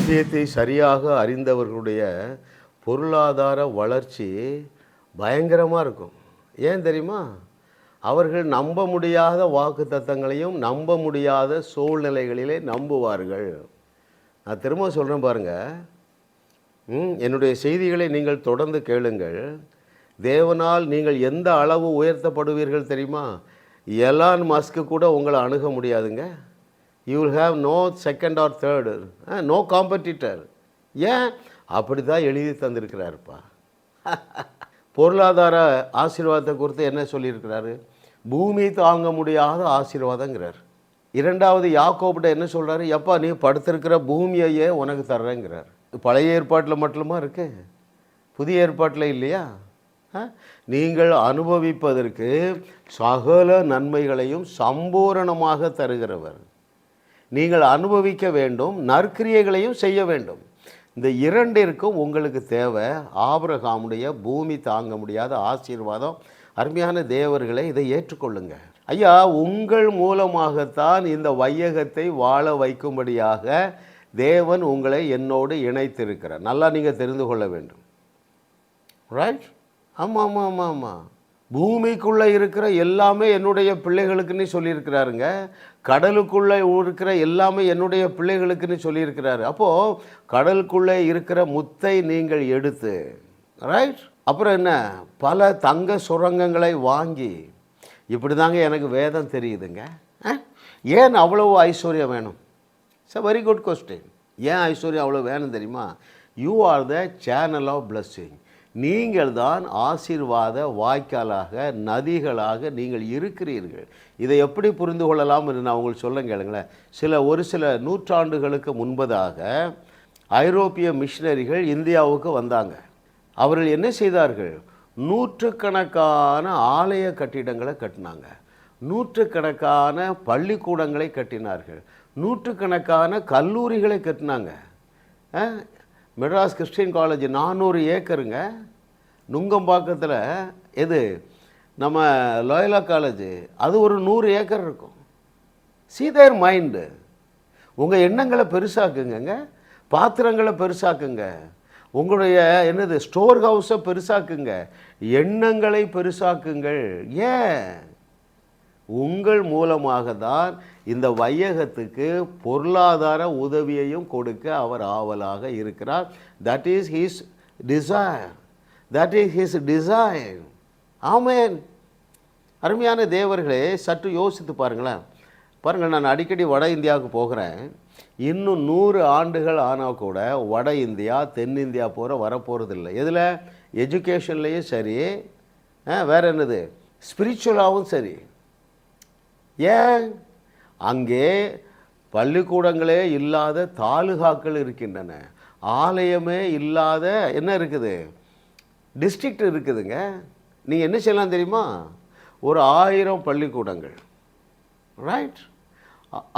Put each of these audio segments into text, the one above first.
சத்தியத்தை சரியாக அறிந்தவர்களுடைய பொருளாதார வளர்ச்சி பயங்கரமாக இருக்கும். ஏன் தெரியுமா? அவர்கள் நம்ப முடியாத வாக்குத்தத்தங்களையும் நம்ப முடியாத சூழ்நிலைகளிலே நம்புவார்கள். நான் திரும்ப சொல்கிறேன் பாருங்கள். என்னுடைய செய்திகளை நீங்கள் தொடர்ந்து கேளுங்கள். தேவனால் நீங்கள் எந்த அளவு உயர்த்தப்படுவீர்கள் தெரியுமா? எலான் மஸ்க்கு கூட உங்களை அணுக முடியாதுங்க. You will have no second or third, no competitor. ஏன்? அப்படி தான் எழுதி தந்திருக்கிறாருப்பா. பொருளாதார ஆசீர்வாதத்தை குறித்து என்ன சொல்லியிருக்கிறாரு? பூமி தாங்க முடியாத ஆசீர்வாதங்கிறார். இரண்டாவது யாக்கோபிட்ட என்ன சொல்கிறாரு? எப்பா நீ படுத்திருக்கிற பூமியையே உனக்கு தர்றேங்கிறார். பழைய ஏற்பாட்டில் மட்டுமா இருக்கு, புதிய ஏற்பாட்டில் இல்லையா? நீங்கள் அனுபவிப்பதற்கு சகல நன்மைகளையும் சம்பூரணமாக தருகிறவர். நீங்கள் அனுபவிக்க வேண்டும், நற்கிரியைகளையும் செய்ய வேண்டும். இந்த இரண்டிற்கும் உங்களுக்கு தேவை ஆபிரகாமுடைய பூமி தாங்க முடியாத ஆசீர்வாதம். அருமையான தேவர்களை இதை ஏற்றுக்கொள்ளுங்க. ஐயா, உங்கள் மூலமாகத்தான் இந்த வையகத்தை வாழ வைக்கும்படியாக தேவன் உங்களை என்னோடு இணைத்திருக்கிறார். நல்லா நீங்கள் தெரிந்து கொள்ள வேண்டும். ரைட்? ஆமாம் ஆமாம் ஆமாம் ஆமாம். பூமிக்குள்ளே இருக்கிற எல்லாமே என்னுடைய பிள்ளைகளுக்குன்னு சொல்லியிருக்கிறாருங்க. கடலுக்குள்ளே இருக்கிற எல்லாமே என்னுடைய பிள்ளைகளுக்குன்னு சொல்லியிருக்கிறாரு. அப்போது கடலுக்குள்ளே இருக்கிற முத்தை நீங்கள் எடுத்து, ரைட், அப்புறம் என்ன, பல தங்க சுரங்கங்களை வாங்கி, இப்படி தாங்க எனக்கு வேதம் தெரியுதுங்க. ஏன் அவ்வளவு ஐஸ்வர்யம் வேணும்? It's a very good question. ஏன் ஐஸ்வர்யம் அவ்வளோ வேணும் தெரியுமா? You are the channel of blessing. நீங்கள் தான் ஆசீர்வாத வாய்க்காலாக, நதிகளாக நீங்கள் இருக்கிறீர்கள். இதை எப்படி புரிந்து கொள்ளலாம் என்று நான் உங்களுக்கு சொல்ல கேளுங்களேன். ஒரு சில நூற்றாண்டுகளுக்கு முன்பதாக ஐரோப்பிய மிஷினரிகள் இந்தியாவுக்கு வந்தாங்க. அவர்கள் என்ன செய்தார்கள்? நூற்றுக்கணக்கான ஆலய கட்டிடங்களை கட்டினாங்க, நூற்றுக்கணக்கான பள்ளிக்கூடங்களை கட்டினார்கள், நூற்றுக்கணக்கான கல்லூரிகளை கட்டினாங்க. Madras Christian college 400 ஏக்கருங்க. நுங்கம்பாக்கத்தில் எது நம்ம லோயலா காலேஜ், அது ஒரு 100 ஏக்கர் இருக்கும். See their mind. உங்கள் எண்ணங்களை பெருசாக்குங்க, பாத்திரங்களை பெருசாக்குங்க, உங்களுடைய என்னது ஸ்டோர் ஹவுஸை பெருசாக்குங்க, எண்ணங்களை பெருசாக்குங்கள். ஏன்? உங்கள் மூலமாக தான் இந்த வையகத்துக்கு பொருளாதார உதவியையும் கொடுக்க அவர் ஆவலாக இருக்கிறார். That is his desire. That is his design. Amen. அருமையான தேவர்களே, சற்று யோசித்து பாருங்களேன். பாருங்கள், நான் அடிக்கடி வட இந்தியாவுக்கு போகிறேன். இன்னும் 100 ஆண்டுகள் ஆனால் கூட வட இந்தியா தென்னிந்தியா வரப்போகிறதில்லை. எதில்? எஜுகேஷன்லேயும் சரி, வேறு என்னது, ஸ்பிரிச்சுவலாகவும் சரி. ஏன்? அங்கே பள்ளிக்கூடங்களே இல்லாத தாலுகாக்கள் இருக்கின்றன, ஆலயமே இல்லாத என்ன இருக்குது, டிஸ்ட்ரிக்ட் இருக்குதுங்க. நீங்கள் என்ன செய்யலாம் தெரியுமா? ஒரு 1000 பள்ளிக்கூடங்கள், ரைட்,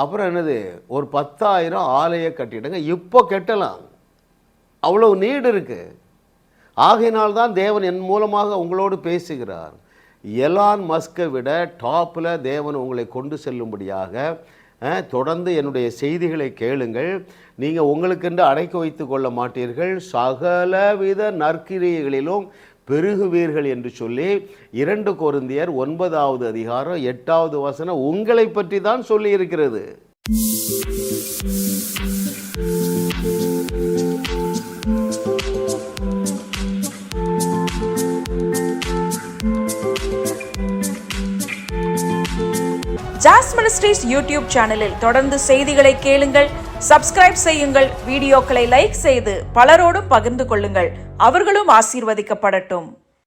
அப்புறம் என்னது, ஒரு 10,000 ஆலய கட்டிடங்க இப்போ கட்டலாம். அவ்வளோ நீடு இருக்குது. ஆகையினால்தான் தேவன் என் மூலமாக உங்களோடு பேசுகிறார். எலான் மஸ்கை விட டாப்பில் தேவன் உங்களை கொண்டு செல்லும்படியாக தொடர்ந்து என்னுடைய செய்திகளை கேளுங்கள். நீங்கள் உங்களுக்கென்று அடைக்க வைத்து கொள்ள மாட்டீர்கள், சகலவித நற்கிரியைகளிலும் பெருகுவீர்கள் என்று சொல்லி 2 கொரிந்தியர் 9வது அதிகாரம் 8வது வசனம் உங்களை பற்றி தான் சொல்லி இருக்கிறது. ஜாஸ் மினிஸ்ட்ரீஸ் யூடியூப் சேனலில் தொடர்ந்து செய்திகளை கேளுங்கள், சப்ஸ்கிரைப் செய்யுங்கள், வீடியோக்களை லைக் செய்து பலரோடும் பகிர்ந்து கொள்ளுங்கள். அவர்களும் ஆசீர்வதிக்கப்படட்டும்.